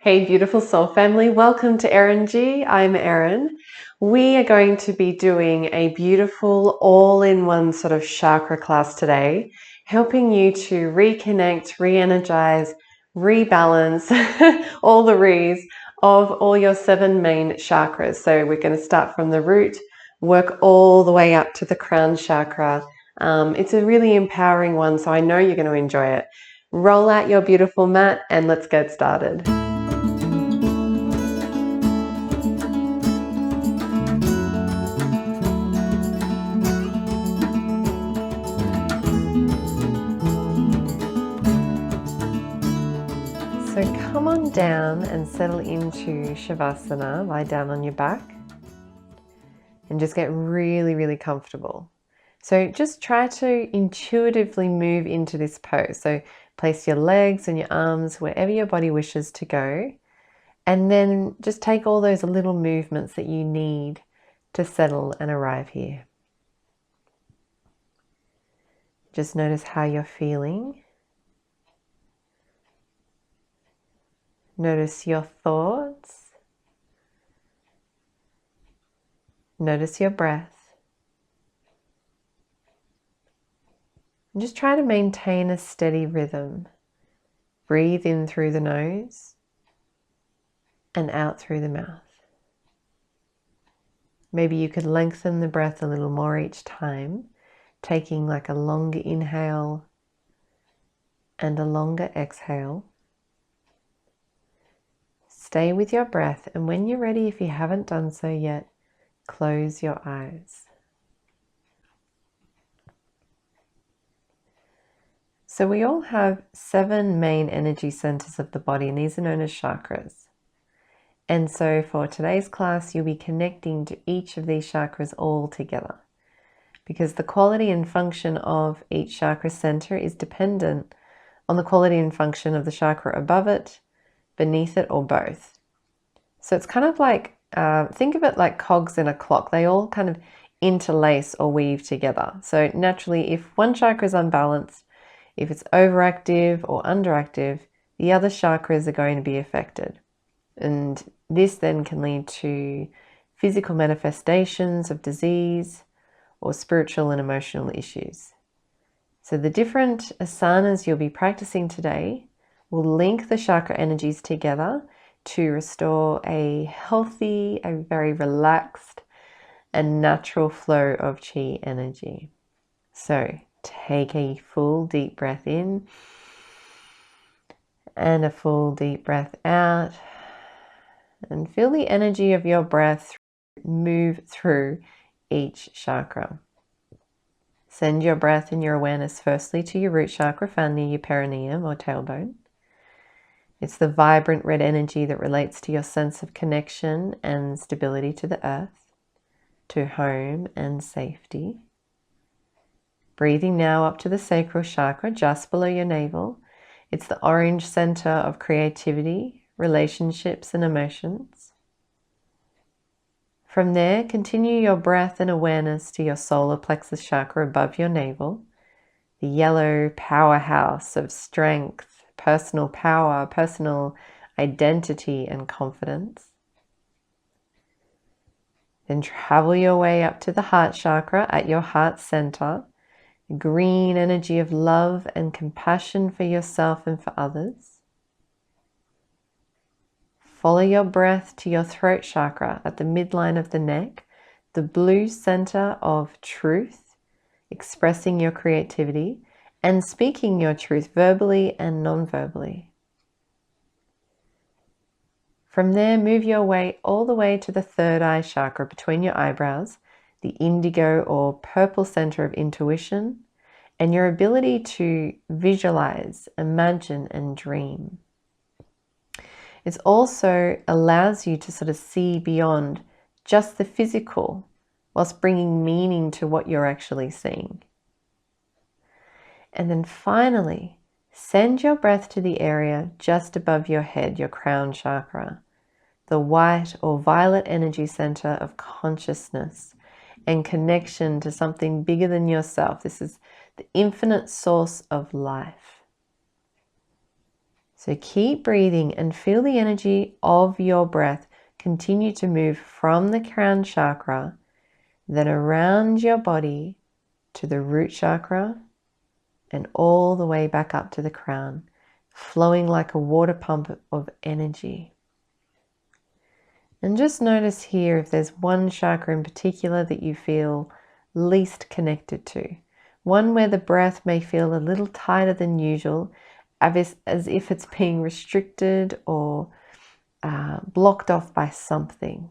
Hey, beautiful soul family. Welcome to Eringy. I'm Erin. We are going to be doing a beautiful all-in-one sort of chakra class today, helping you to reconnect, re-energize, rebalance, all the re's of all your 7 main chakras. So we're going to start from the root, work all the way up to the crown chakra. It's a really empowering one, so I know you're going to enjoy it. Roll out your beautiful mat and let's get started. So come on down and settle into Shavasana. Lie down on your back and just get really, really comfortable. So just try to intuitively move into this pose. So place your legs and your arms wherever your body wishes to go. And then just take all those little movements that you need to settle and arrive here. Just notice how you're feeling. Notice your thoughts. Notice your breath. And just try to maintain a steady rhythm. Breathe in through the nose and out through the mouth. Maybe you could lengthen the breath a little more each time, taking like a longer inhale and a longer exhale. Stay with your breath, and when you're ready, if you haven't done so yet, close your eyes. So we all have 7 main energy centers of the body, and these are known as chakras. And so for today's class, you'll be connecting to each of these chakras all together, because the quality and function of each chakra center is dependent on the quality and function of the chakra above it, beneath it, or both. So it's kind of like, think of it like cogs in a clock. They all kind of interlace or weave together. So naturally, if one chakra is unbalanced, if it's overactive or underactive, the other chakras are going to be affected. And this then can lead to physical manifestations of disease or spiritual and emotional issues. So the different asanas you'll be practicing today will link the chakra energies together to restore a healthy, a very relaxed and natural flow of chi energy. So take a full deep breath in and a full deep breath out, and feel the energy of your breath move through each chakra. Send your breath and your awareness firstly to your root chakra found near your perineum or tailbone. It's the vibrant red energy that relates to your sense of connection and stability to the earth, to home and safety. Breathing now up to the sacral chakra just below your navel. It's the orange center of creativity, relationships, and emotions. From there, continue your breath and awareness to your solar plexus chakra above your navel, the yellow powerhouse of strength, personal power, personal identity, and confidence. Then travel your way up to the heart chakra at your heart center, the green energy of love and compassion for yourself and for others. Follow your breath to your throat chakra at the midline of the neck, the blue center of truth, expressing your creativity and speaking your truth verbally and non-verbally. From there, move your way all the way to the third eye chakra between your eyebrows, the indigo or purple center of intuition, and your ability to visualize, imagine, and dream. It also allows you to sort of see beyond just the physical, whilst bringing meaning to what you're actually seeing. And then finally, send your breath to the area just above your head, your crown chakra, the white or violet energy center of consciousness and connection to something bigger than yourself. This is the infinite source of life. So keep breathing and feel the energy of your breath continue to move from the crown chakra, then around your body to the root chakra and all the way back up to the crown, flowing like a water pump of energy. And just notice here if there's one chakra in particular that you feel least connected to. One where the breath may feel a little tighter than usual, as if it's being restricted or blocked off by something.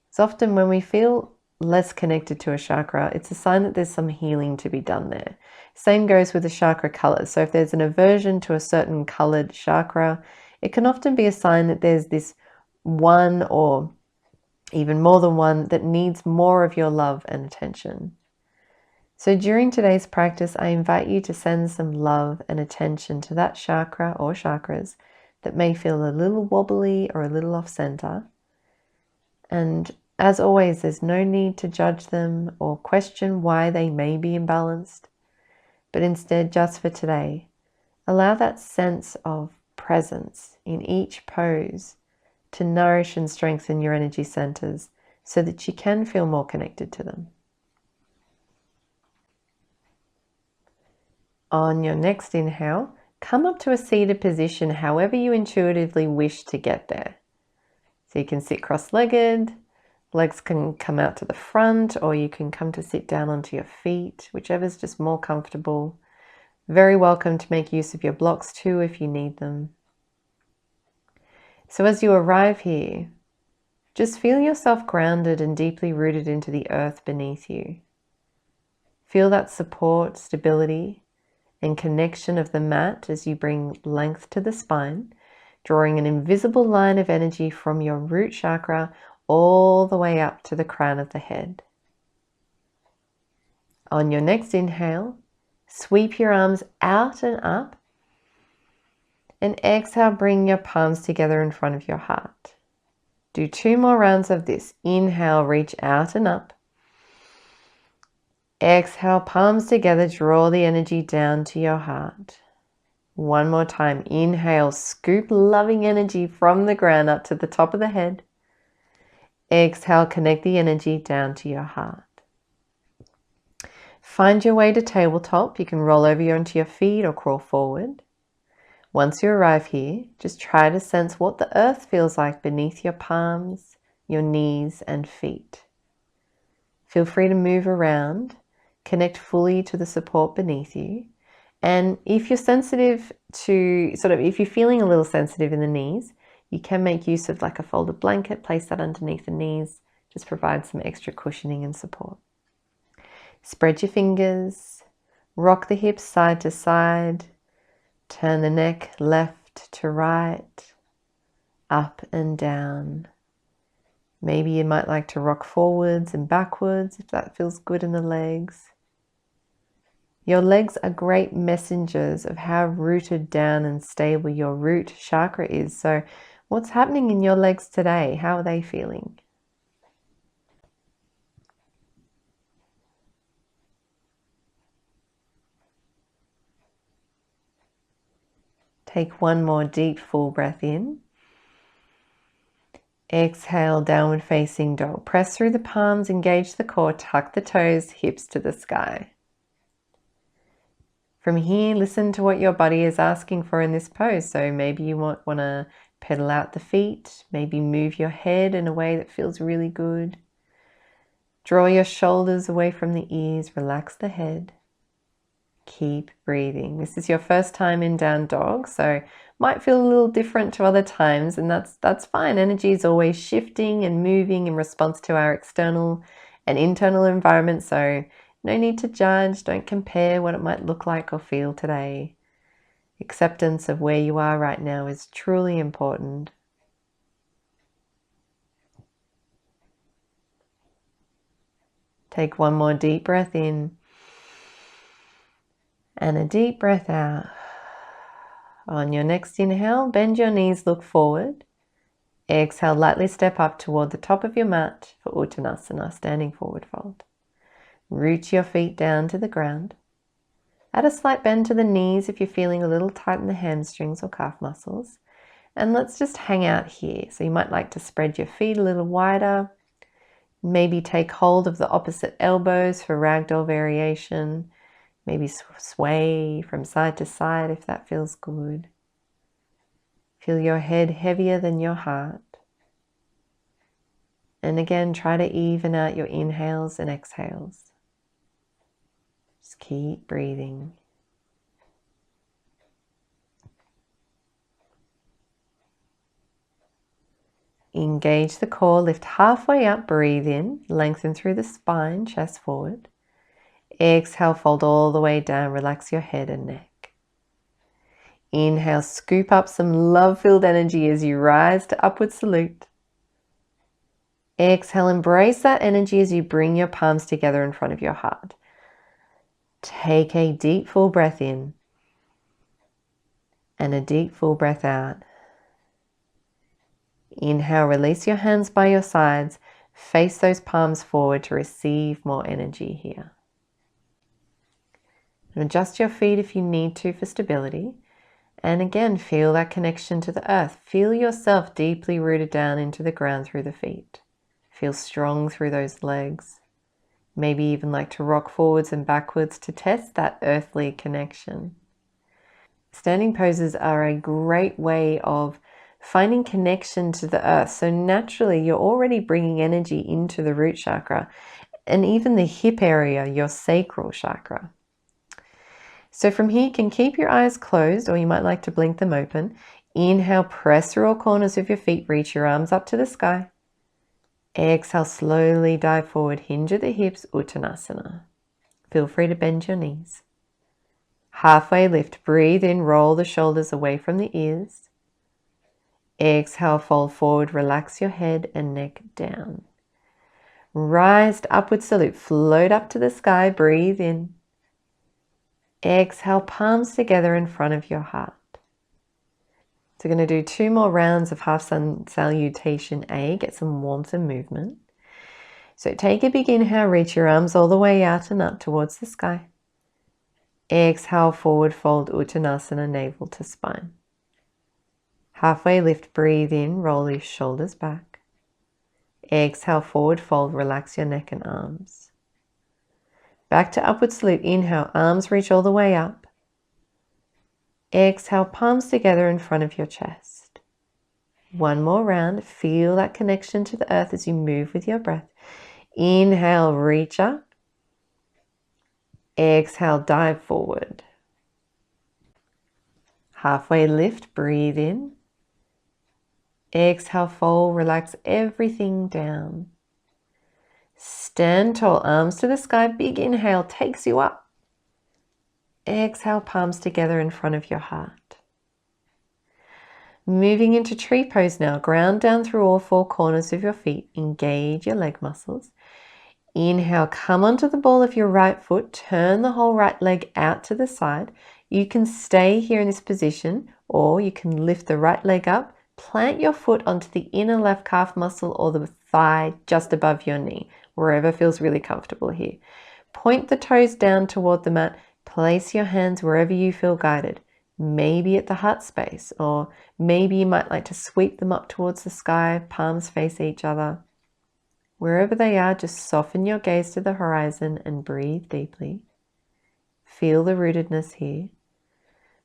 It's often when we feel less connected to a chakra, it's a sign that there's some healing to be done there. Same goes with the chakra colors. So if there's an aversion to a certain colored chakra, it can often be a sign that there's this one or even more than one that needs more of your love and attention. So during today's practice, I invite you to send some love and attention to that chakra or chakras that may feel a little wobbly or a little off center. And as always, there's no need to judge them or question why they may be imbalanced, but instead, just for today, allow that sense of presence in each pose to nourish and strengthen your energy centers so that you can feel more connected to them. On your next inhale, come up to a seated position however you intuitively wish to get there. So you can sit cross-legged, legs can come out to the front, or you can come to sit down onto your feet, whichever's just more comfortable. Very welcome to make use of your blocks too if you need them. So as you arrive here, just feel yourself grounded and deeply rooted into the earth beneath you. Feel that support, stability, and connection of the mat as you bring length to the spine, drawing an invisible line of energy from your root chakra all the way up to the crown of the head. On your next inhale, sweep your arms out and up, and exhale, bring your palms together in front of your heart. Do 2 more rounds of this. Inhale, reach out and up. Exhale, palms together, draw the energy down to your heart. 1 more time. Inhale, scoop loving energy from the ground up to the top of the head. Exhale, connect the energy down to your heart. Find your way to tabletop. You can roll over onto your feet or crawl forward. Once you arrive here, just try to sense what the earth feels like beneath your palms, your knees and feet. Feel free to move around, connect fully to the support beneath you. And if you're sensitive to, if you're feeling a little sensitive in the knees, you can make use of like a folded blanket, place that underneath the knees, just provide some extra cushioning and support. Spread your fingers, rock the hips side to side, turn the neck left to right, up and down. Maybe you might like to rock forwards and backwards if that feels good in the legs. Your legs are great messengers of how rooted down and stable your root chakra is. So what's happening in your legs today? How are they feeling? Take 1 more deep, full breath in. Exhale, downward facing dog. Press through the palms, engage the core, tuck the toes, hips to the sky. From here, listen to what your body is asking for in this pose. So maybe you want to pedal out the feet, maybe move your head in a way that feels really good. Draw your shoulders away from the ears, relax the head. Keep breathing. This is your first time in down dog, so might feel a little different to other times, and that's fine. Energy is always shifting and moving in response to our external and internal environment, so no need to judge. Don't compare what it might look like or feel today. Acceptance of where you are right now is truly important. Take 1 more deep breath in. And a deep breath out. On your next inhale, bend your knees, look forward. Exhale, lightly step up toward the top of your mat for Uttanasana, standing forward fold. Root your feet down to the ground. Add a slight bend to the knees if you're feeling a little tight in the hamstrings or calf muscles. And let's just hang out here. So you might like to spread your feet a little wider. Maybe take hold of the opposite elbows for ragdoll variation. Maybe sway from side to side if that feels good. Feel your head heavier than your heart. And again, try to even out your inhales and exhales. Just keep breathing. Engage the core, lift halfway up, breathe in, lengthen through the spine, chest forward. Exhale, fold all the way down, relax your head and neck. Inhale, scoop up some love-filled energy as you rise to upward salute. Exhale, embrace that energy as you bring your palms together in front of your heart. Take a deep, full breath in and a deep, full breath out. Inhale, release your hands by your sides. Face those palms forward to receive more energy here. And adjust your feet if you need to for stability. And again, feel that connection to the earth. Feel yourself deeply rooted down into the ground through the feet. Feel strong through those legs. Maybe even like to rock forwards and backwards to test that earthly connection. Standing poses are a great way of finding connection to the earth. So naturally, you're already bringing energy into the root chakra and even the hip area, your sacral chakra. So from here, you can keep your eyes closed, or you might like to blink them open. Inhale, press through all corners of your feet, reach your arms up to the sky. Exhale, slowly dive forward, hinge at the hips, Uttanasana. Feel free to bend your knees. Halfway lift, breathe in, roll the shoulders away from the ears. Exhale, fold forward, relax your head and neck down. Rise to upward salute, float up to the sky, breathe in. Exhale, palms together in front of your heart. So we're going to do 2 more rounds of half sun salutation A, get some warmth and movement. So take a big inhale, reach your arms all the way out and up towards the sky. Exhale, forward fold, Uttanasana, navel to spine. Halfway lift, breathe in, roll your shoulders back. Exhale, forward fold, relax your neck and arms. Back to upward salute, inhale, arms reach all the way up. Exhale, palms together in front of your chest. 1 more round, feel that connection to the earth as you move with your breath. Inhale, reach up. Exhale, dive forward. Halfway lift, breathe in. Exhale, fold, relax everything down. Stand tall, arms to the sky, big inhale takes you up. Exhale, palms together in front of your heart. Moving into tree pose now, ground down through all 4 corners of your feet, engage your leg muscles. Inhale, come onto the ball of your right foot, turn the whole right leg out to the side. You can stay here in this position, or you can lift the right leg up, plant your foot onto the inner left calf muscle or the thigh just above your knee, wherever feels really comfortable here. Point the toes down toward the mat, place your hands wherever you feel guided, maybe at the heart space, or maybe you might like to sweep them up towards the sky, palms face each other. Wherever they are, just soften your gaze to the horizon and breathe deeply. Feel the rootedness here.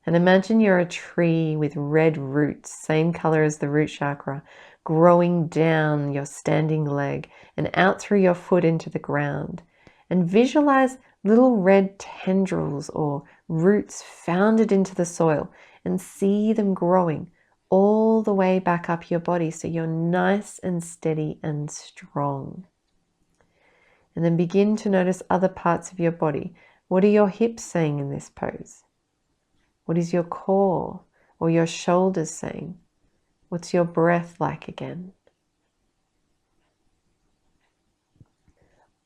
And imagine you're a tree with red roots, same color as the root chakra, growing down your standing leg and out through your foot into the ground. And visualize little red tendrils or roots founded into the soil and see them growing all the way back up your body so you're nice and steady and strong. And then begin to notice other parts of your body. What are your hips saying in this pose? What is your core or your shoulders saying? What's your breath like again?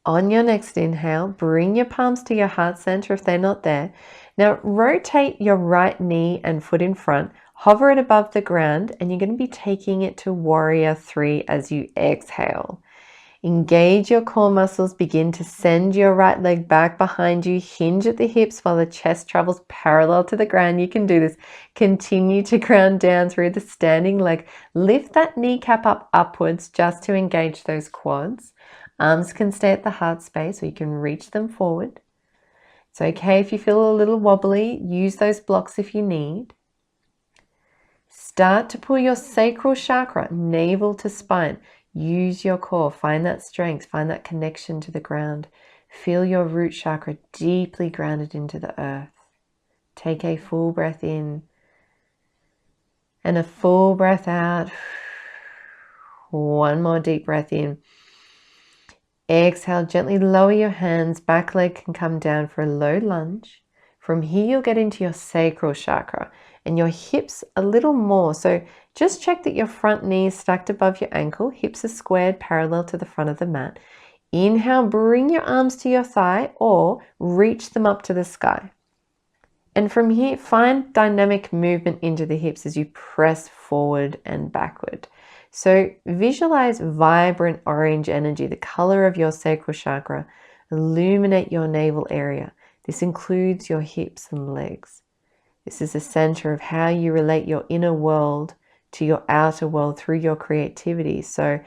On your next inhale, bring your palms to your heart center if they're not there. Now rotate your right knee and foot in front, hover it above the ground, and you're going to be taking it to warrior 3 as you exhale. Engage your core muscles, begin to send your right leg back behind you, hinge at the hips while the chest travels parallel to the ground. You can do this. Continue to ground down through the standing leg. Lift that kneecap up upwards just to engage those quads. Arms can stay at the heart space or you can reach them forward. It's okay if you feel a little wobbly. Use those blocks if you need. Start to pull your sacral chakra, navel to spine. Use your core, find that strength, find that connection to the ground. Feel your root chakra deeply grounded into the earth. Take a full breath in and a full breath out. One more deep breath in. Exhale, gently lower your hands, back leg can come down for a low lunge. From here, you'll get into your sacral chakra and your hips a little more. So just check that your front knee is stacked above your ankle, hips are squared parallel to the front of the mat. Inhale, bring your arms to your thigh or reach them up to the sky. And from here, find dynamic movement into the hips as you press forward and backward. So visualize vibrant orange energy, the color of your sacral chakra, illuminate your navel area. This includes your hips and legs. This is the center of how you relate your inner world to your outer world through your creativity. So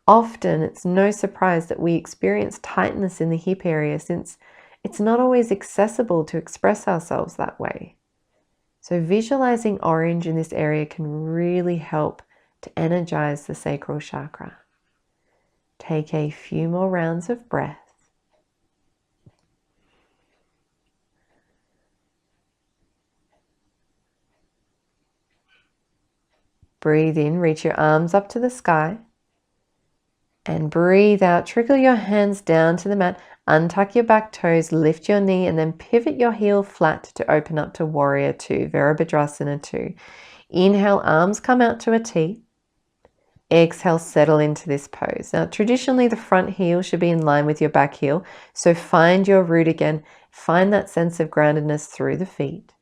often it's no surprise that we experience tightness in the hip area since it's not always accessible to express ourselves that way. So visualizing orange in this area can really help to energize the sacral chakra. Take a few more rounds of breath. Breathe in, reach your arms up to the sky. And breathe out, trickle your hands down to the mat, untuck your back toes, lift your knee, and then pivot your heel flat to open up to Warrior 2, Virabhadrasana 2. Inhale, arms come out to a T. Exhale, settle into this pose. Now, traditionally, the front heel should be in line with your back heel, so find your root again. Find that sense of groundedness through the feet.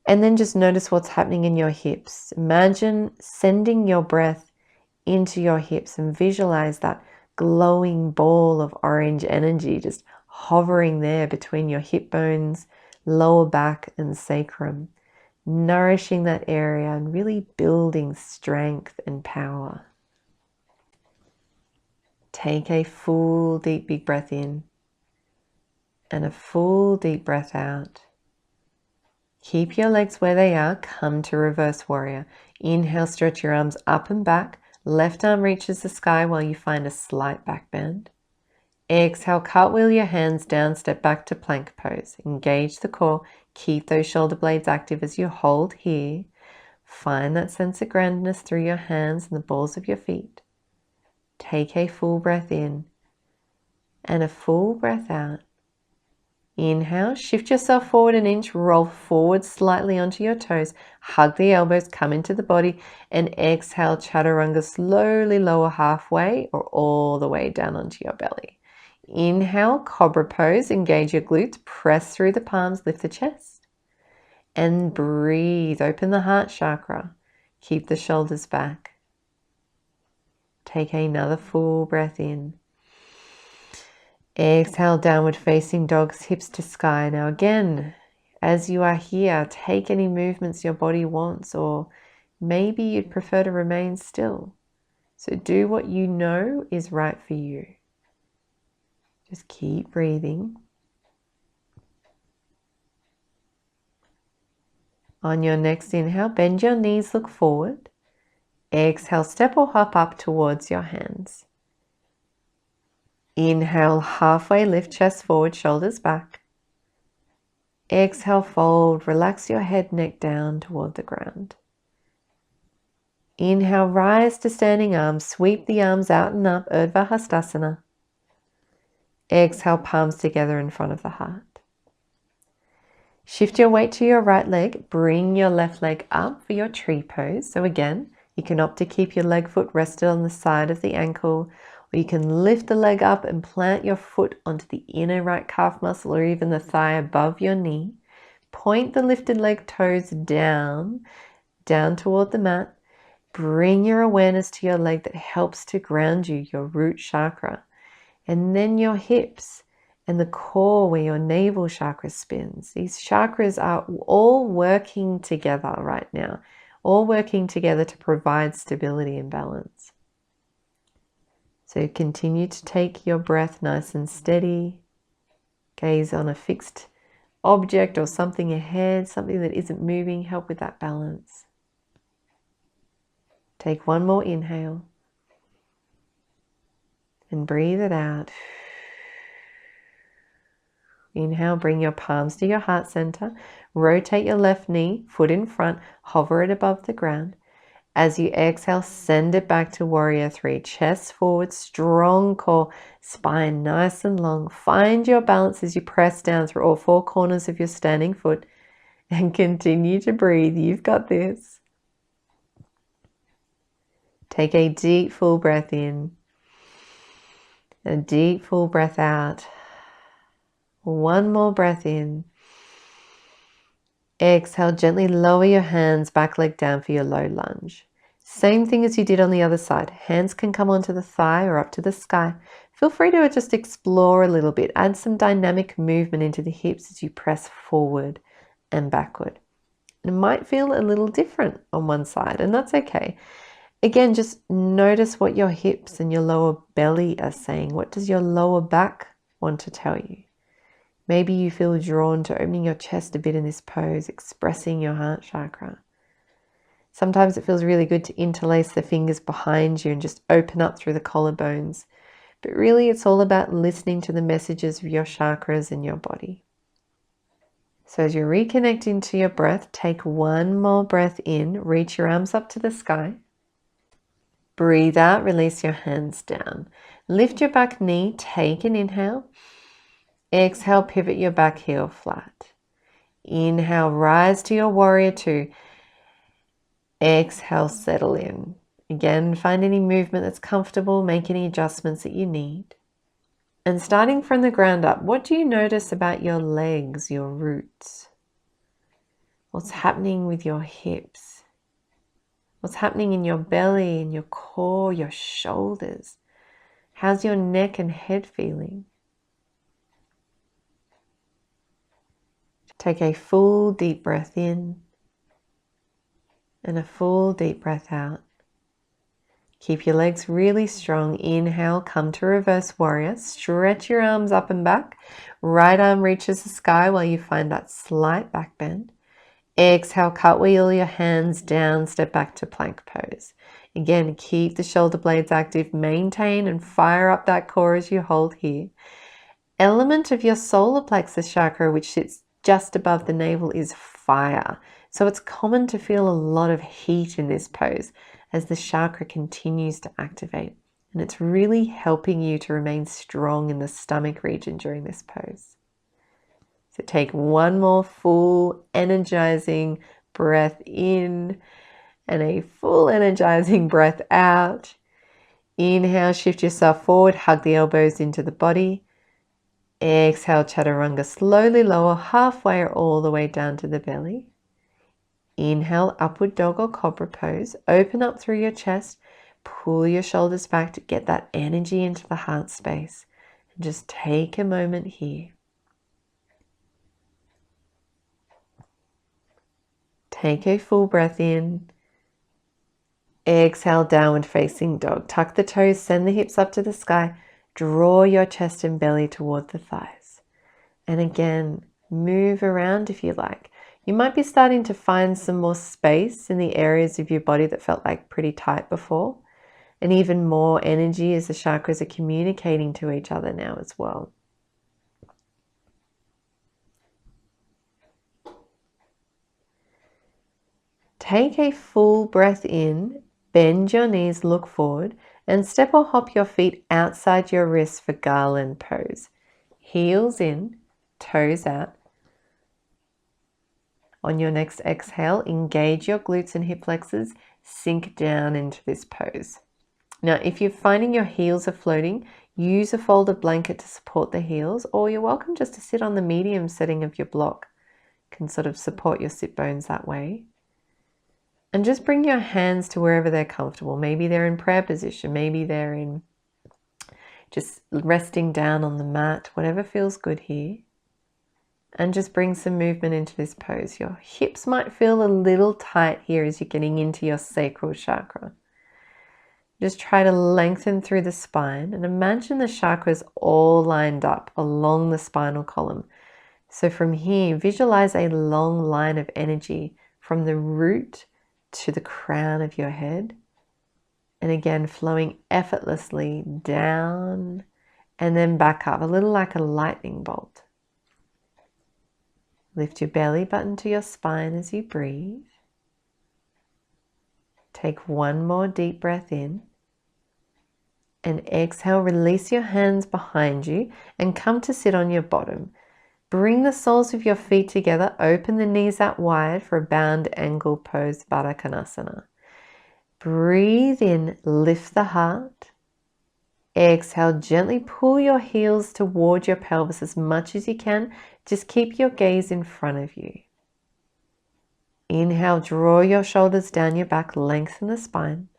And then just notice what's happening in your hips. Imagine sending your breath into your hips and visualize that glowing ball of orange energy just hovering there between your hip bones, lower back and sacrum, nourishing that area and really building strength and power. Take a full deep big breath in and a full deep breath out. Keep your legs where they are. Come to reverse warrior. Inhale, stretch your arms up and back. Left arm reaches the sky while you find a slight back bend. Exhale, cartwheel your hands down, step back to plank pose. Engage the core. Keep those shoulder blades active as you hold here. Find that sense of groundedness through your hands and the balls of your feet. Take a full breath in and a full breath out. Inhale, shift yourself forward an inch, roll forward slightly onto your toes, hug the elbows, come into the body, and exhale, chaturanga, slowly lower halfway or all the way down onto your belly. Inhale, cobra pose, engage your glutes, press through the palms, lift the chest, and breathe, open the heart chakra, keep the shoulders back. Take another full breath in. Exhale, downward facing dogs, hips to sky. Now again, as you are here, take any movements your body wants, or maybe you'd prefer to remain still. So do what you know is right for you. Just keep breathing. On your next inhale, bend your knees, look forward. Exhale, step or hop up towards your hands. Inhale, halfway lift, chest forward, shoulders back. Exhale, fold, relax your head, neck down toward the ground. Inhale, rise to standing arms, sweep the arms out and up, Urdhva Hastasana. Exhale, palms together in front of the heart. Shift your weight to your right leg, bring your left leg up for your tree pose. So again, you can opt to keep your leg foot rested on the side of the ankle, or you can lift the leg up and plant your foot onto the inner right calf muscle or even the thigh above your knee. Point the lifted leg toes down toward the mat. Bring your awareness to your leg that helps to ground you, your root chakra. And then your hips and the core where your navel chakra spins. These chakras are all working together right now, all working together to provide stability and balance. So continue to take your breath nice and steady. Gaze on a fixed object or something ahead, something that isn't moving. Help with that balance. Take one more inhale and breathe it out. Inhale, bring your palms to your heart center. Rotate your left knee, foot in front, hover it above the ground. As you exhale, send it back to warrior three. Chest forward, strong core, spine nice and long. Find your balance as you press down through all four corners of your standing foot and continue to breathe. You've got this. Take a deep, full breath in. A deep, full breath out. One more breath in. Exhale, gently lower your hands, back leg down for your low lunge. Same thing as you did on the other side. Hands can come onto the thigh or up to the sky. Feel free to just explore a little bit. Add some dynamic movement into the hips as you press forward and backward. It might feel a little different on one side, and that's okay. Again, just notice what your hips and your lower belly are saying. What does your lower back want to tell you? Maybe you feel drawn to opening your chest a bit in this pose, expressing your heart chakra. Sometimes it feels really good to interlace the fingers behind you and just open up through the collarbones. But really, it's all about listening to the messages of your chakras in your body. So as you're reconnecting to your breath, take one more breath in, reach your arms up to the sky. Breathe out, release your hands down. Lift your back knee, take an inhale. Exhale, pivot your back heel flat. Inhale, rise to your warrior two. Exhale, settle in. Again, find any movement that's comfortable, make any adjustments that you need. And starting from the ground up, what do you notice about your legs, your roots? What's happening with your hips? What's happening in your belly, in your core, your shoulders? How's your neck and head feeling? Take a full deep breath in and a full deep breath out. Keep your legs really strong. Inhale, come to reverse warrior. Stretch your arms up and back. Right arm reaches the sky while you find that slight back bend. Exhale, cartwheel your hands down, step back to plank pose. Again, keep the shoulder blades active. Maintain and fire up that core as you hold here. Element of your solar plexus chakra, which sits just above the navel, is fire. So it's common to feel a lot of heat in this pose as the chakra continues to activate. And it's really helping you to remain strong in the stomach region during this pose. So take one more full energizing breath in and a full energizing breath out. Inhale, shift yourself forward, hug the elbows into the body. Exhale, chaturanga, slowly lower halfway or all the way down to the belly. Inhale, upward dog or cobra pose. Open up through your chest. Pull your shoulders back to get that energy into the heart space. And just take a moment here. Take a full breath in. Exhale, downward facing dog. Tuck the toes, send the hips up to the sky. Draw your chest and belly toward the thighs. And again, move around if you like. You might be starting to find some more space in the areas of your body that felt like pretty tight before. And even more energy as the chakras are communicating to each other now as well. Take a full breath in, bend your knees, look forward, and step or hop your feet outside your wrists for garland pose. Heels in, toes out. On your next exhale, engage your glutes and hip flexors, sink down into this pose. Now, if you're finding your heels are floating, use a folded blanket to support the heels, or you're welcome just to sit on the medium setting of your block. You can sort of support your sit bones that way. And just bring your hands to wherever they're comfortable. Maybe they're in prayer position, maybe they're in just resting down on the mat, whatever feels good here. And just bring some movement into this pose. Your hips might feel a little tight here as you're getting into your sacral chakra. Just try to lengthen through the spine and imagine the chakras all lined up along the spinal column. So from here, visualize a long line of energy from the root to the crown of your head. And again, flowing effortlessly down and then back up, a little like a lightning bolt. Lift your belly button to your spine as you breathe. Take one more deep breath in. And exhale, release your hands behind you and come to sit on your bottom. Bring the soles of your feet together, open the knees out wide for a bound angle pose, Baddha Konasana. Breathe in, lift the heart. Exhale, gently pull your heels toward your pelvis as much as you can. Just keep your gaze in front of you. Inhale, draw your shoulders down your back, lengthen the spine.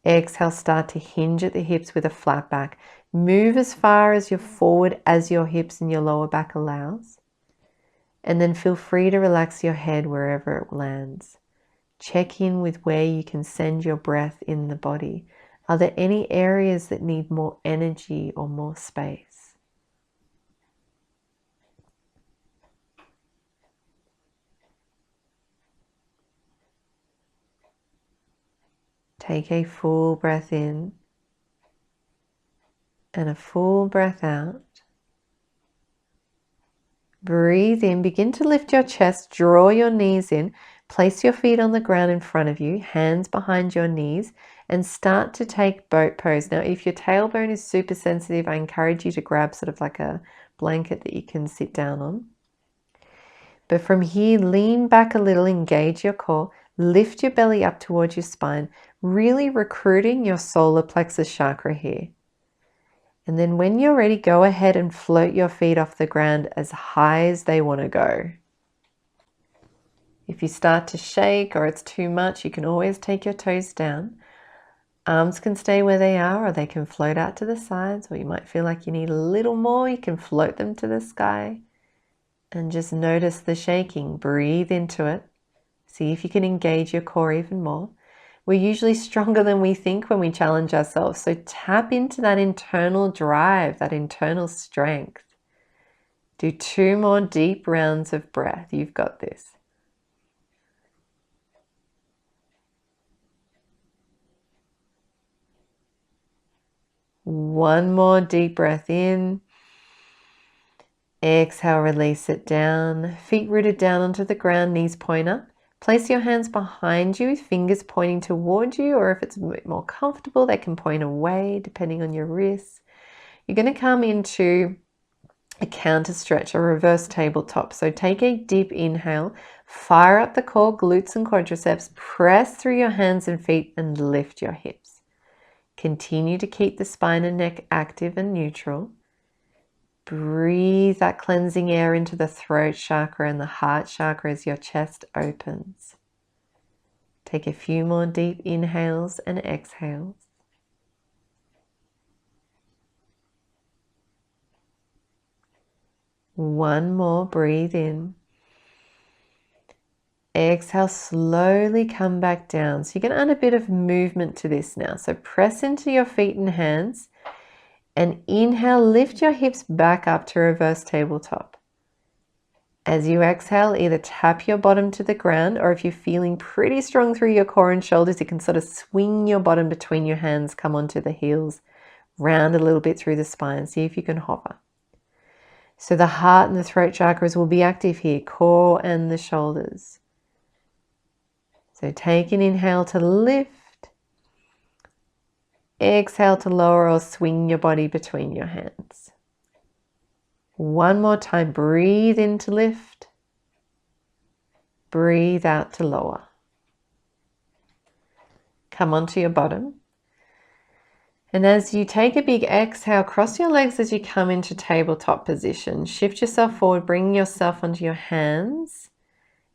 Exhale, start to hinge at the hips with a flat back. Move as far as you're forward as your hips and your lower back allows. And then feel free to relax your head wherever it lands. Check in with where you can send your breath in the body. Are there any areas that need more energy or more space? Take a full breath in and a full breath out. Breathe in, begin to lift your chest, draw your knees in, place your feet on the ground in front of you, hands behind your knees, and start to take boat pose. Now, if your tailbone is super sensitive, I encourage you to grab sort of like a blanket that you can sit down on. But from here, lean back a little, engage your core, lift your belly up towards your spine, really recruiting your solar plexus chakra here. And then when you're ready, go ahead and float your feet off the ground as high as they want to go. If you start to shake or it's too much, you can always take your toes down. Arms can stay where they are or they can float out to the sides, or you might feel like you need a little more, you can float them to the sky. And just notice the shaking, breathe into it. See if you can engage your core even more. We're usually stronger than we think when we challenge ourselves. So tap into that internal drive, that internal strength. Do 2 more deep rounds of breath. You've got this. One more deep breath in. Exhale, release it down. Feet rooted down onto the ground, knees point up. Place your hands behind you, fingers pointing towards you, or if it's a bit more comfortable, they can point away depending on your wrists. You're going to come into a counter stretch, a reverse tabletop. So take a deep inhale, fire up the core, glutes and quadriceps, press through your hands and feet and lift your hips. Continue to keep the spine and neck active and neutral. Breathe that cleansing air into the throat chakra and the heart chakra as your chest opens. Take a few more deep inhales and exhales. One more, breathe in. Exhale, slowly come back down. So you're going to add a bit of movement to this now. So press into your feet and hands. And inhale, lift your hips back up to reverse tabletop. As you exhale, either tap your bottom to the ground, or if you're feeling pretty strong through your core and shoulders, you can sort of swing your bottom between your hands, come onto the heels, round a little bit through the spine. See if you can hover. So the heart and the throat chakras will be active here, core and the shoulders. So take an inhale to lift. Exhale to lower or swing your body between your hands. One more time, breathe in to lift. Breathe out to lower. Come onto your bottom. And as you take a big exhale, cross your legs as you come into tabletop position. Shift yourself forward, bring yourself onto your hands.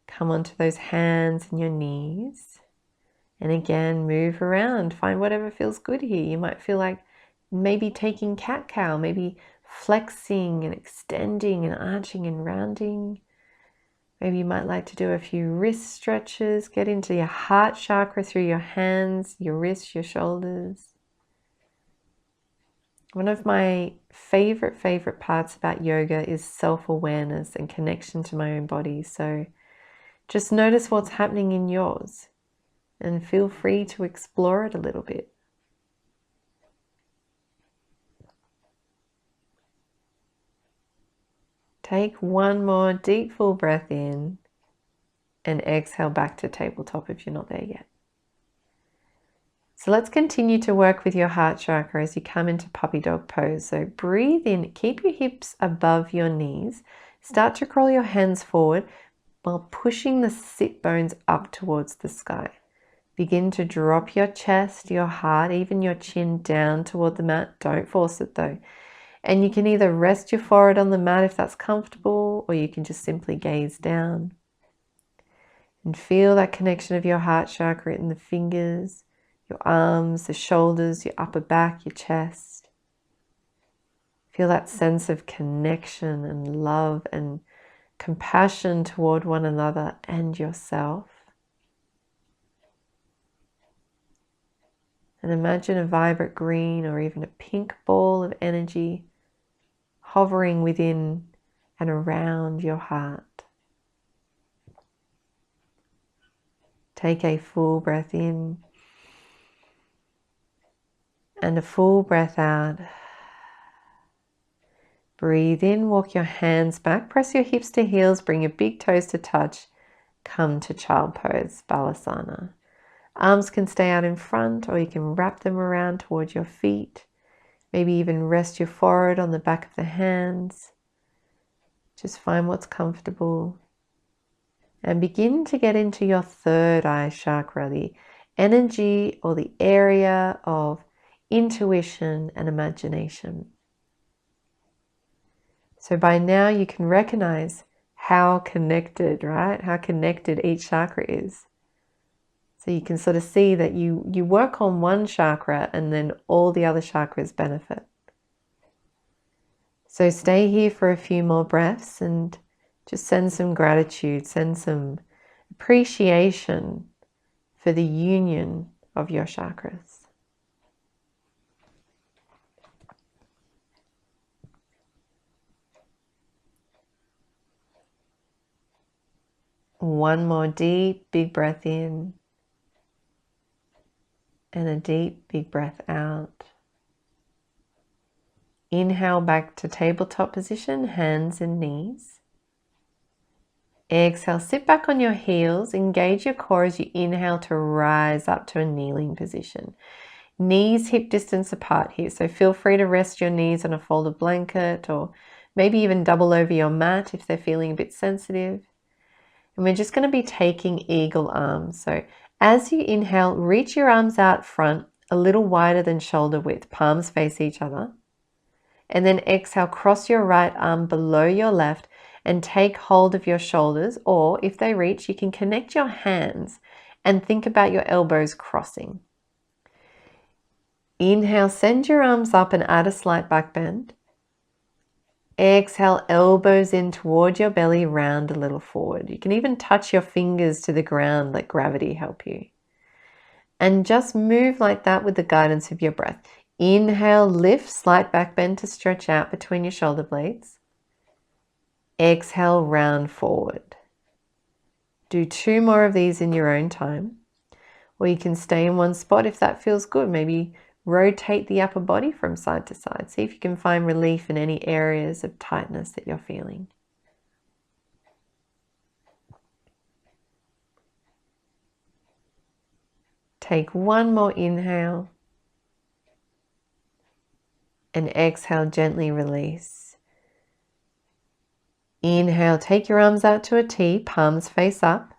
Come onto those hands and your knees. And again, move around. Find whatever feels good here. You might feel like maybe taking cat-cow, maybe flexing and extending and arching and rounding. Maybe you might like to do a few wrist stretches. Get into your heart chakra through your hands, your wrists, your shoulders. One of my favorite parts about yoga is self-awareness and connection to my own body. So just notice what's happening in yours and feel free to explore it a little bit. Take one more deep full breath in and exhale back to tabletop if you're not there yet. So let's continue to work with your heart chakra as you come into puppy dog pose. So breathe in, keep your hips above your knees. Start to crawl your hands forward while pushing the sit bones up towards the sky. Begin to drop your chest, your heart, even your chin down toward the mat. Don't force it though. And you can either rest your forehead on the mat if that's comfortable, or you can just simply gaze down. And feel that connection of your heart chakra in the fingers, your arms, the shoulders, your upper back, your chest. Feel that sense of connection and love and compassion toward one another and yourself. And imagine a vibrant green or even a pink ball of energy hovering within and around your heart. Take a full breath in and a full breath out. Breathe in, walk your hands back, press your hips to heels, bring your big toes to touch. Come to child pose, balasana. Arms can stay out in front, or you can wrap them around towards your feet. Maybe even rest your forehead on the back of the hands. Just find what's comfortable. And begin to get into your third eye chakra, the energy or the area of intuition and imagination. So by now you can recognize how connected, right? How connected each chakra is. So you can sort of see that you work on one chakra and then all the other chakras benefit. So stay here for a few more breaths and just send some gratitude, send some appreciation for the union of your chakras. One more deep, big breath in. And a deep, big breath out. Inhale back to tabletop position, hands and knees. Exhale, sit back on your heels, engage your core as you inhale to rise up to a kneeling position. Knees hip distance apart here, so feel free to rest your knees on a folded blanket or maybe even double over your mat if they're feeling a bit sensitive. And we're just going to be taking eagle arms. So as you inhale, reach your arms out front, a little wider than shoulder width, palms face each other. And then exhale, cross your right arm below your left and take hold of your shoulders, or if they reach, you can connect your hands and think about your elbows crossing. Inhale, send your arms up and add a slight back bend. Exhale, elbows in toward your belly, round a little forward. You can even touch your fingers to the ground, let gravity help you. And just move like that with the guidance of your breath. Inhale, lift, slight back bend to stretch out between your shoulder blades. Exhale, round forward. Do 2 more of these in your own time. Or you can stay in one spot if that feels good. Maybe rotate the upper body from side to side. See if you can find relief in any areas of tightness that you're feeling. Take one more inhale. And exhale, gently release. Inhale, take your arms out to a T, palms face up.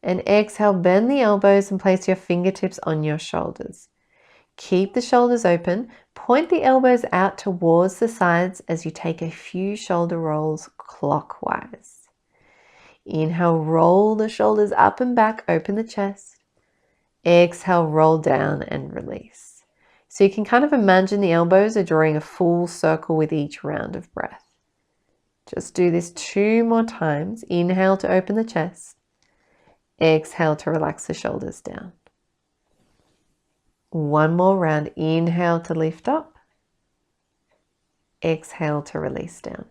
And exhale, bend the elbows and place your fingertips on your shoulders. Keep the shoulders open, point the elbows out towards the sides as you take a few shoulder rolls clockwise. Inhale, roll the shoulders up and back, open the chest. Exhale, roll down and release. So you can kind of imagine the elbows are drawing a full circle with each round of breath. Just do this 2 more times. Inhale to open the chest. Exhale to relax the shoulders down. 1 more round. Inhale to lift up. Exhale to release down.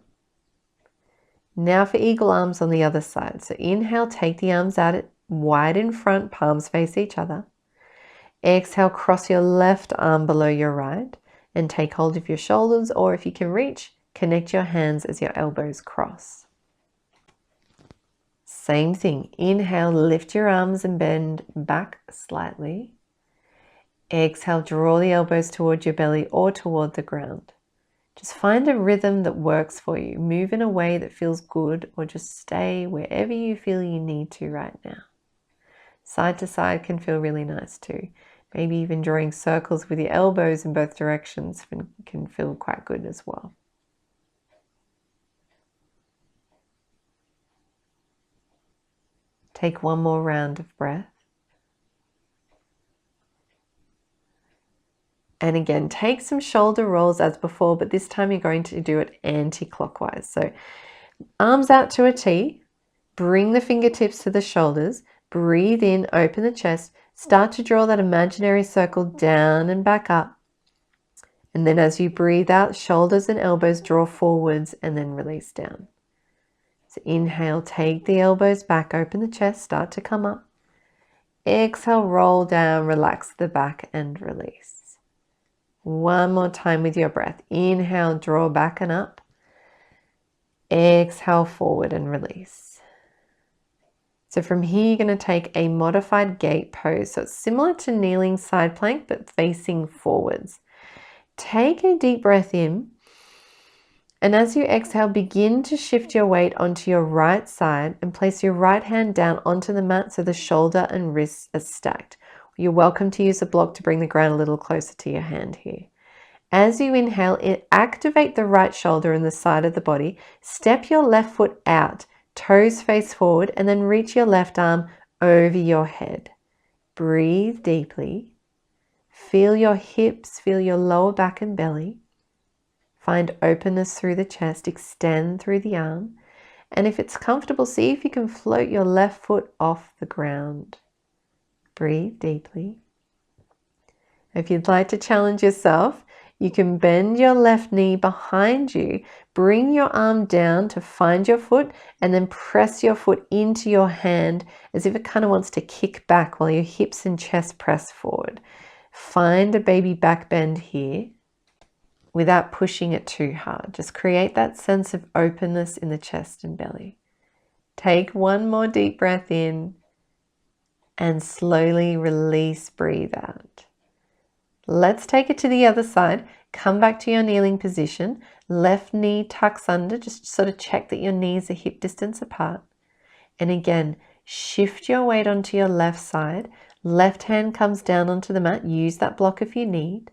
Now for eagle arms on the other side. So inhale, take the arms out wide in front, palms face each other. Exhale, cross your left arm below your right and take hold of your shoulders, or if you can reach, connect your hands as your elbows cross. Same thing. Inhale, lift your arms and bend back slightly. Exhale, draw the elbows towards your belly or toward the ground. Just find a rhythm that works for you. Move in a way that feels good, or just stay wherever you feel you need to right now. Side to side can feel really nice too. Maybe even drawing circles with your elbows in both directions can feel quite good as well. Take 1 more round of breath. And again, take some shoulder rolls as before, but this time you're going to do it anti-clockwise. So arms out to a T, bring the fingertips to the shoulders, breathe in, open the chest, start to draw that imaginary circle down and back up. And then as you breathe out, shoulders and elbows draw forwards and then release down. So inhale, take the elbows back, open the chest, start to come up. Exhale, roll down, relax the back and release. 1 more time with your breath. Inhale, draw back and up. Exhale, forward and release. So from here, you're going to take a modified gate pose. So it's similar to kneeling side plank, but facing forwards. Take a deep breath in. And as you exhale, begin to shift your weight onto your right side and place your right hand down onto the mat so the shoulder and wrists are stacked. You're welcome to use a block to bring the ground a little closer to your hand here. As you inhale, activate the right shoulder and the side of the body. Step your left foot out, toes face forward, and then reach your left arm over your head. Breathe deeply. Feel your hips, feel your lower back and belly. Find openness through the chest, extend through the arm. And if it's comfortable, see if you can float your left foot off the ground. Breathe deeply. If you'd like to challenge yourself, you can bend your left knee behind you, bring your arm down to find your foot, and then press your foot into your hand as if it kind of wants to kick back while your hips and chest press forward. Find a baby back bend here without pushing it too hard. Just create that sense of openness in the chest and belly. Take 1 more deep breath in and slowly release, breathe out. Let's take it to the other side. Come back to your kneeling position. Left knee tucks under. Just sort of check that your knees are hip distance apart. And again, shift your weight onto your left side. Left hand comes down onto the mat. Use that block if you need.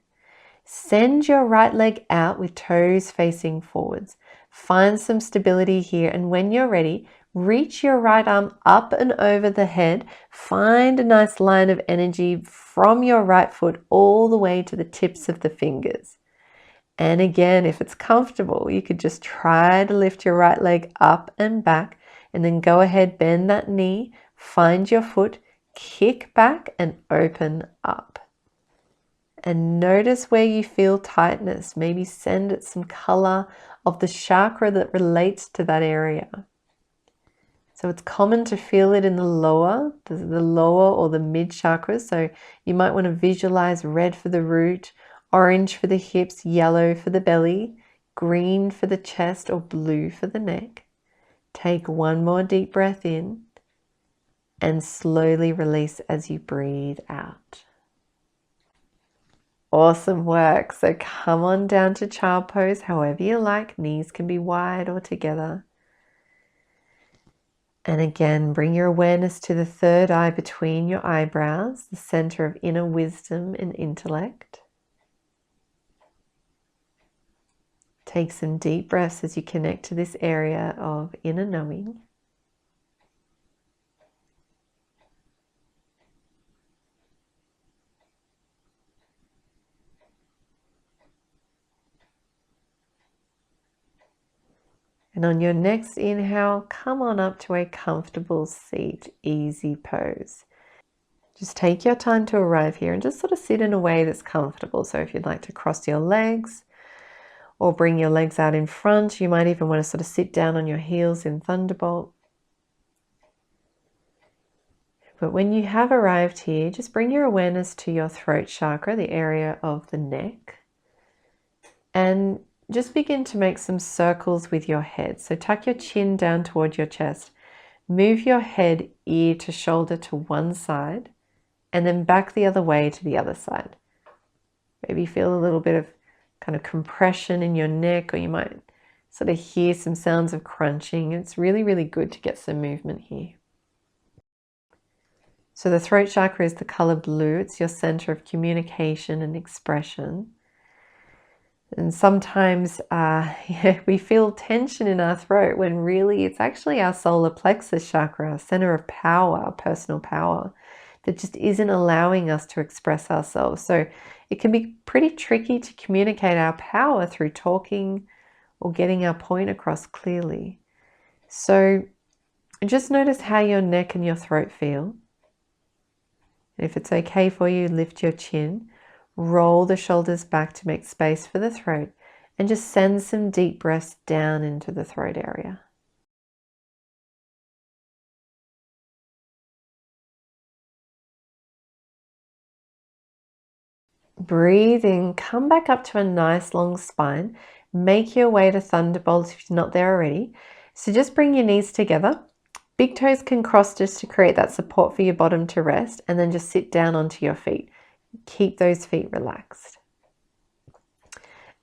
Send your right leg out with toes facing forwards. Find some stability here. And when you're ready, reach your right arm up and over the head. Find a nice line of energy from your right foot all the way to the tips of the fingers. And again, if it's comfortable, you could just try to lift your right leg up and back, and then go ahead, bend that knee, find your foot, kick back and open up. And notice where you feel tightness. Maybe send it some color of the chakra that relates to that area. So it's common to feel it in the lower or the mid chakras. So you might want to visualize red for the root, orange for the hips, yellow for the belly, green for the chest, or blue for the neck. Take 1 more deep breath in and slowly release as you breathe out. Awesome work. So come on down to child pose, however you like. Knees can be wide or together. And again, bring your awareness to the third eye between your eyebrows, the center of inner wisdom and intellect. Take some deep breaths as you connect to this area of inner knowing. And on your next inhale, come on up to a comfortable seat, easy pose. Just take your time to arrive here and just sort of sit in a way that's comfortable. So if you'd like to cross your legs or bring your legs out in front, you might even want to sort of sit down on your heels in Thunderbolt. But when you have arrived here, just bring your awareness to your throat chakra, the area of the neck, and just begin to make some circles with your head. So tuck your chin down toward your chest, move your head ear to shoulder to one side, and then back the other way to the other side. Maybe feel a little bit of kind of compression in your neck, or you might sort of hear some sounds of crunching. It's really, really good to get some movement here. So the throat chakra is the color blue. It's your center of communication and expression. And sometimes we feel tension in our throat when really it's actually our solar plexus chakra, our center of power, our personal power, that just isn't allowing us to express ourselves. So it can be pretty tricky to communicate our power through talking or getting our point across clearly. So just notice how your neck and your throat feel. If it's okay for you, lift your chin, roll the shoulders back to make space for the throat, and just send some deep breaths down into the throat area. Breathe in, come back up to a nice long spine. Make your way to Thunderbolt if you're not there already. So just bring your knees together. Big toes can cross just to create that support for your bottom to rest, and then just sit down onto your feet. Keep those feet relaxed.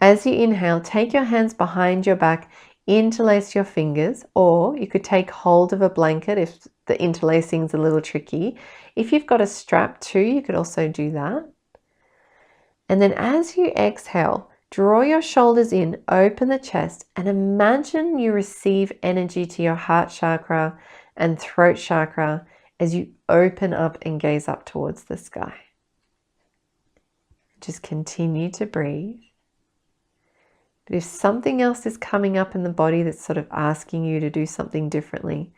As you inhale, take your hands behind your back, interlace your fingers, or you could take hold of a blanket if the interlacing is a little tricky. If you've got a strap too, you could also do that. And then as you exhale, draw your shoulders in, open the chest, and imagine you receive energy to your heart chakra and throat chakra as you open up and gaze up towards the sky. Just continue to breathe. But if something else is coming up in the body that's sort of asking you to do something differently,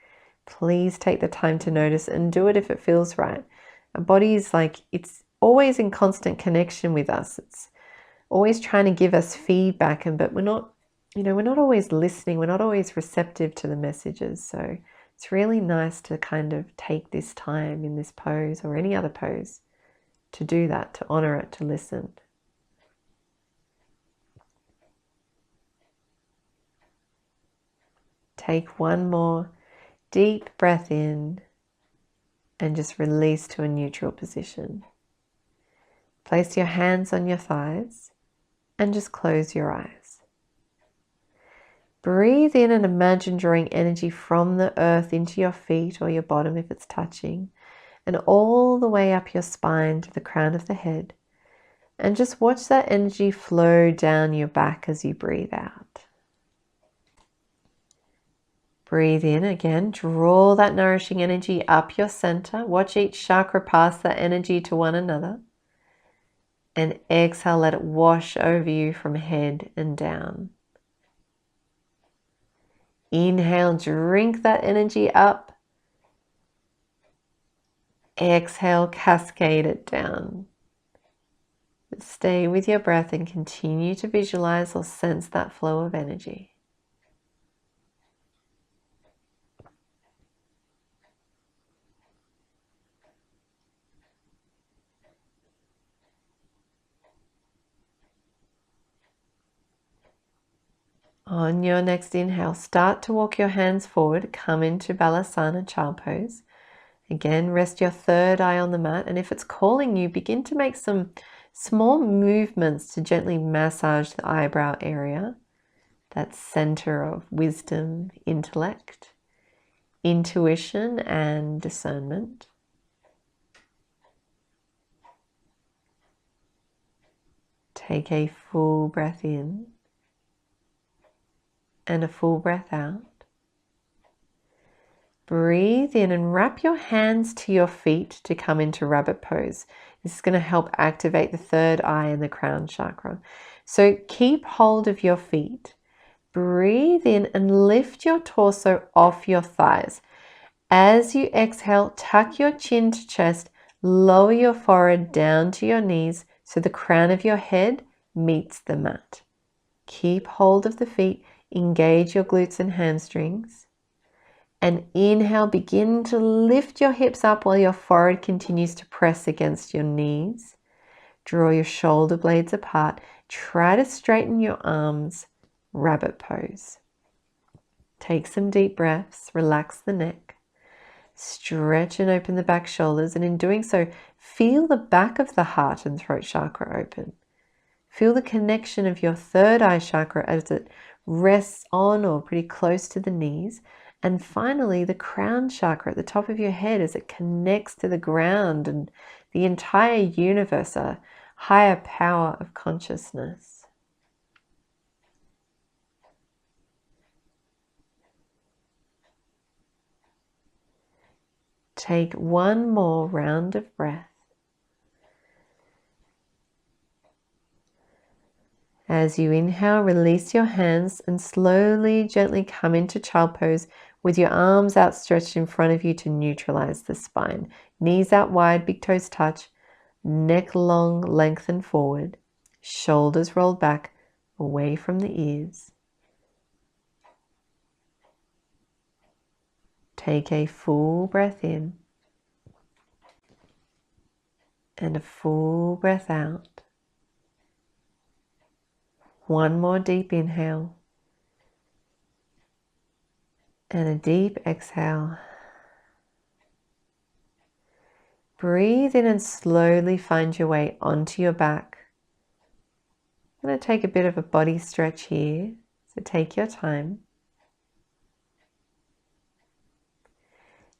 please take the time to notice and do it if it feels right. Our body is it's always in constant connection with us. It's always trying to give us feedback, but we're not always listening. We're not always receptive to the messages. So it's really nice to kind of take this time in this pose or any other pose to do that, to honor it, to listen. Take one more deep breath in and just release to a neutral position. Place your hands on your thighs and just close your eyes. Breathe in and imagine drawing energy from the earth into your feet or your bottom if it's touching, and all the way up your spine to the crown of the head. And just watch that energy flow down your back as you breathe out. Breathe in again, draw that nourishing energy up your center. Watch each chakra pass that energy to one another. And exhale, let it wash over you from head and down. Inhale, drink that energy up. Exhale, cascade it down. Stay with your breath and continue to visualize or sense that flow of energy. On your next inhale, start to walk your hands forward, come into Balasana, Child Pose. Again, rest your third eye on the mat, and if it's calling you, begin to make some small movements to gently massage the eyebrow area, that center of wisdom, intellect, intuition, and discernment. Take a full breath in and a full breath out. Breathe in and wrap your hands to your feet to come into rabbit pose. This is going to help activate the third eye and the crown chakra. So keep hold of your feet Breathe in and lift your torso off your thighs. As you exhale, tuck your chin to chest, lower your forehead down to your knees so the crown of your head meets the mat. Keep hold of the feet, engage your glutes and hamstrings. And inhale, begin to lift your hips up while your forehead continues to press against your knees. Draw your shoulder blades apart. Try to straighten your arms, rabbit pose. Take some deep breaths, relax the neck. Stretch and open the back shoulders, and in doing so, feel the back of the heart and throat chakra open. Feel the connection of your third eye chakra as it rests on or pretty close to the knees. And finally, the crown chakra at the top of your head as it connects to the ground and the entire universe, a higher power of consciousness. Take one more round of breath. As you inhale, release your hands and slowly, gently come into child pose with your arms outstretched in front of you to neutralize the spine. Knees out wide, big toes touch, neck long, lengthen forward, shoulders rolled back, away from the ears. Take a full breath in and a full breath out. One more deep inhale and a deep exhale. Breathe in and slowly find your way onto your back. I'm going to take a bit of a body stretch here, so take your time.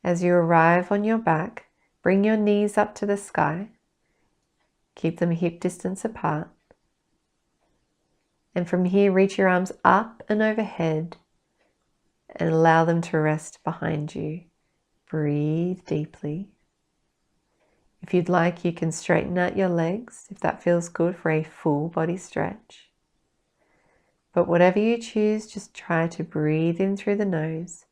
As you arrive on your back, bring your knees up to the sky. Keep them hip distance apart. And from here, reach your arms up and overhead and allow them to rest behind you. Breathe deeply. If you'd like, you can straighten out your legs if that feels good for a full body stretch. But whatever you choose, just try to breathe in through the nose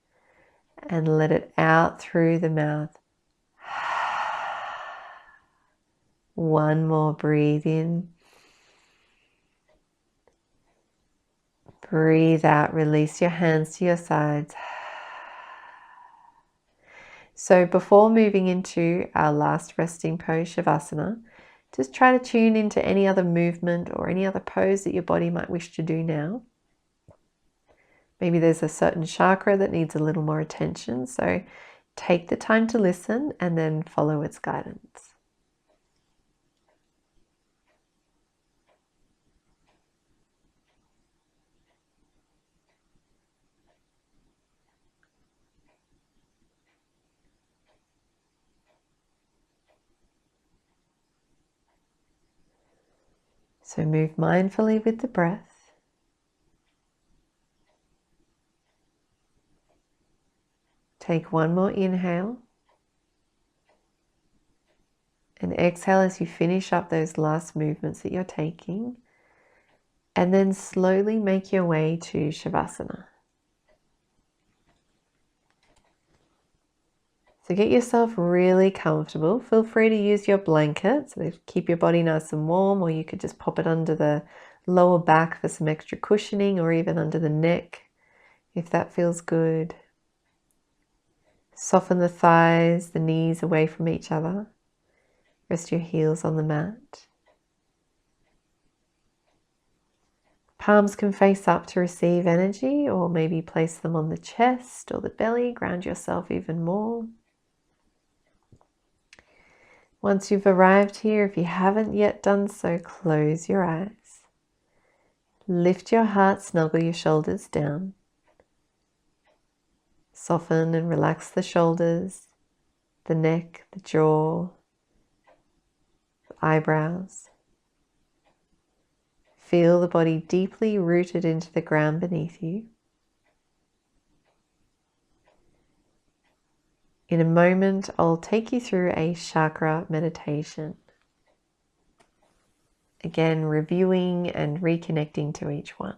and let it out through the mouth. One more, breathe in. Breathe out, release your hands to your sides. So before moving into our last resting pose, Shavasana, just try to tune into any other movement or any other pose that your body might wish to do now. Maybe there's a certain chakra that needs a little more attention, so take the time to listen and then follow its guidance. So move mindfully with the breath. Take one more inhale. And exhale as you finish up those last movements that you're taking. And then slowly make your way to Shavasana. So get yourself really comfortable. Feel free to use your blanket so that keep your body nice and warm, or you could just pop it under the lower back for some extra cushioning, or even under the neck if that feels good. Soften the thighs, the knees away from each other. Rest your heels on the mat. Palms can face up to receive energy, or maybe place them on the chest or the belly. Ground yourself even more. Once you've arrived here, if you haven't yet done so, close your eyes. Lift your heart, snuggle your shoulders down. Soften and relax the shoulders, the neck, the jaw, the eyebrows. Feel the body deeply rooted into the ground beneath you. In a moment, I'll take you through a chakra meditation. Again, reviewing and reconnecting to each one.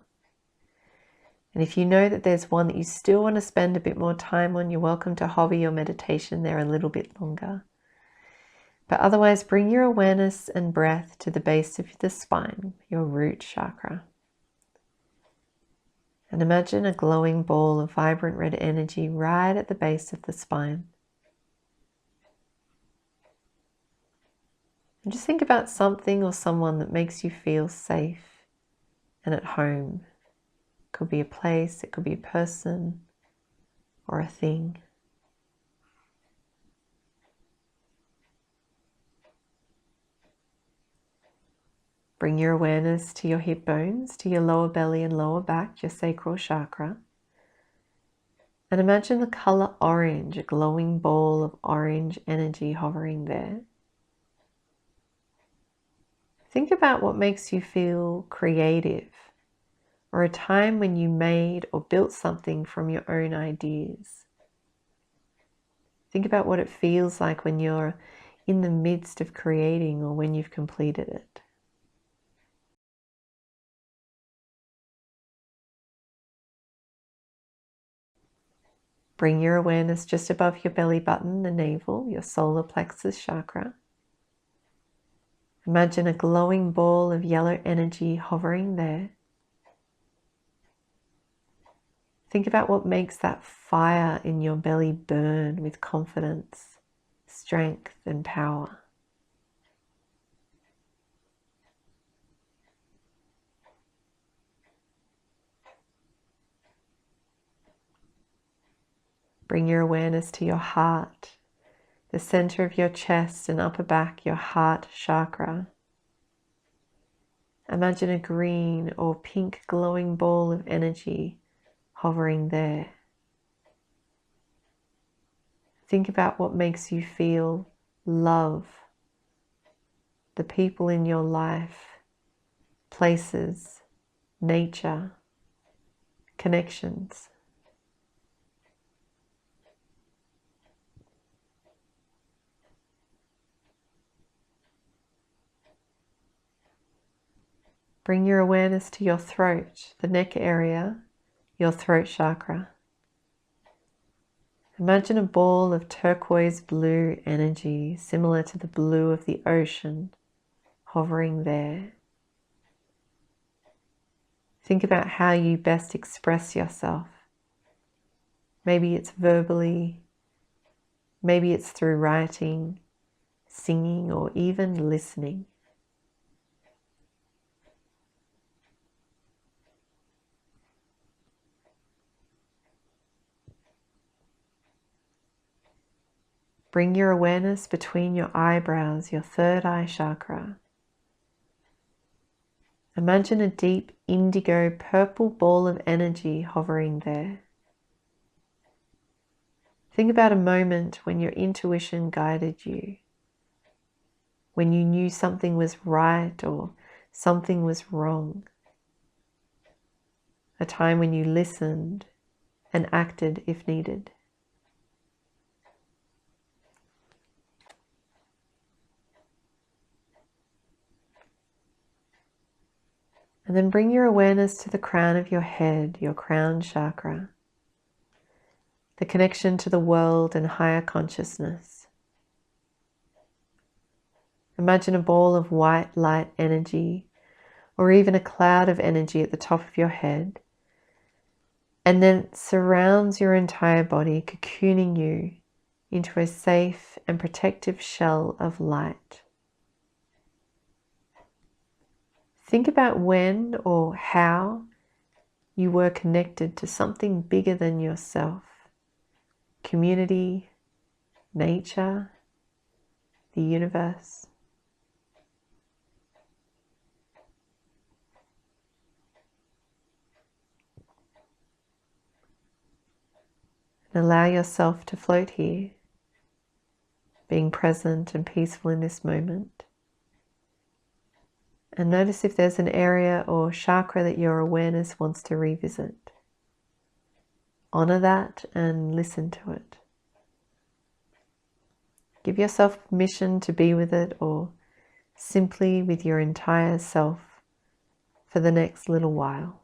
And if you know that there's one that you still want to spend a bit more time on, you're welcome to hover your meditation there a little bit longer. But otherwise, bring your awareness and breath to the base of the spine, your root chakra. And imagine a glowing ball of vibrant red energy right at the base of the spine. And just think about something or someone that makes you feel safe and at home. It could be a place, it could be a person or a thing. Bring your awareness to your hip bones, to your lower belly and lower back, your sacral chakra. And imagine the color orange, a glowing ball of orange energy hovering there. Think about what makes you feel creative, or a time when you made or built something from your own ideas. Think about what it feels like when you're in the midst of creating or when you've completed it. Bring your awareness just above your belly button, the navel, your solar plexus chakra. Imagine a glowing ball of yellow energy hovering there. Think about what makes that fire in your belly burn with confidence, strength, and power. Bring your awareness to your heart, the center of your chest and upper back, your heart chakra. Imagine a green or pink glowing ball of energy hovering there. Think about what makes you feel love, the people in your life, places, nature, connections. Bring your awareness to your throat, the neck area, your throat chakra. Imagine a ball of turquoise blue energy, similar to the blue of the ocean, hovering there. Think about how you best express yourself. Maybe it's verbally, maybe it's through writing, singing, or even listening. Bring your awareness between your eyebrows, your third eye chakra. Imagine a deep indigo purple ball of energy hovering there. Think about a moment when your intuition guided you, when you knew something was right or something was wrong. A time when you listened and acted if needed. And then bring your awareness to the crown of your head, your crown chakra, the connection to the world and higher consciousness. Imagine a ball of white light energy, or even a cloud of energy at the top of your head, and then it surrounds your entire body, cocooning you into a safe and protective shell of light. Think about when or how you were connected to something bigger than yourself, community, nature, the universe. And allow yourself to float here, being present and peaceful in this moment. And notice if there's an area or chakra that your awareness wants to revisit. Honor that and listen to it. Give yourself permission to be with it or simply with your entire self for the next little while.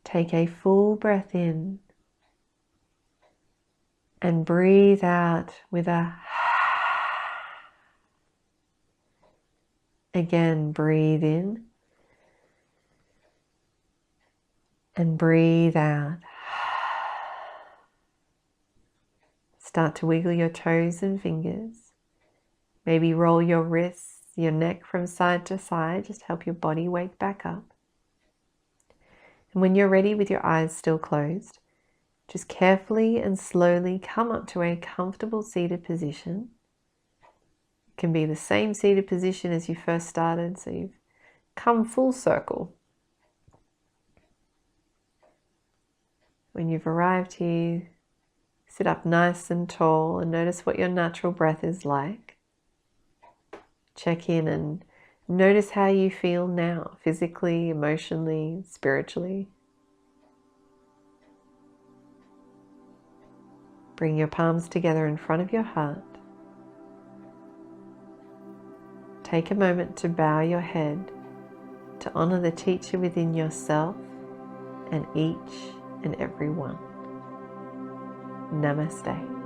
Take a full breath in and breathe out with a again, breathe in and breathe out. Start to wiggle your toes and fingers. Maybe roll your wrists, your neck from side to side. Just help your body wake back up. And when you're ready with your eyes still closed, just carefully and slowly come up to a comfortable seated position. It can be the same seated position as you first started, so you've come full circle. When you've arrived here, sit up nice and tall and notice what your natural breath is like. Check in and notice how you feel now, physically, emotionally, spiritually. Bring your palms together in front of your heart. Take a moment to bow your head to honor the teacher within yourself and each and every one. Namaste.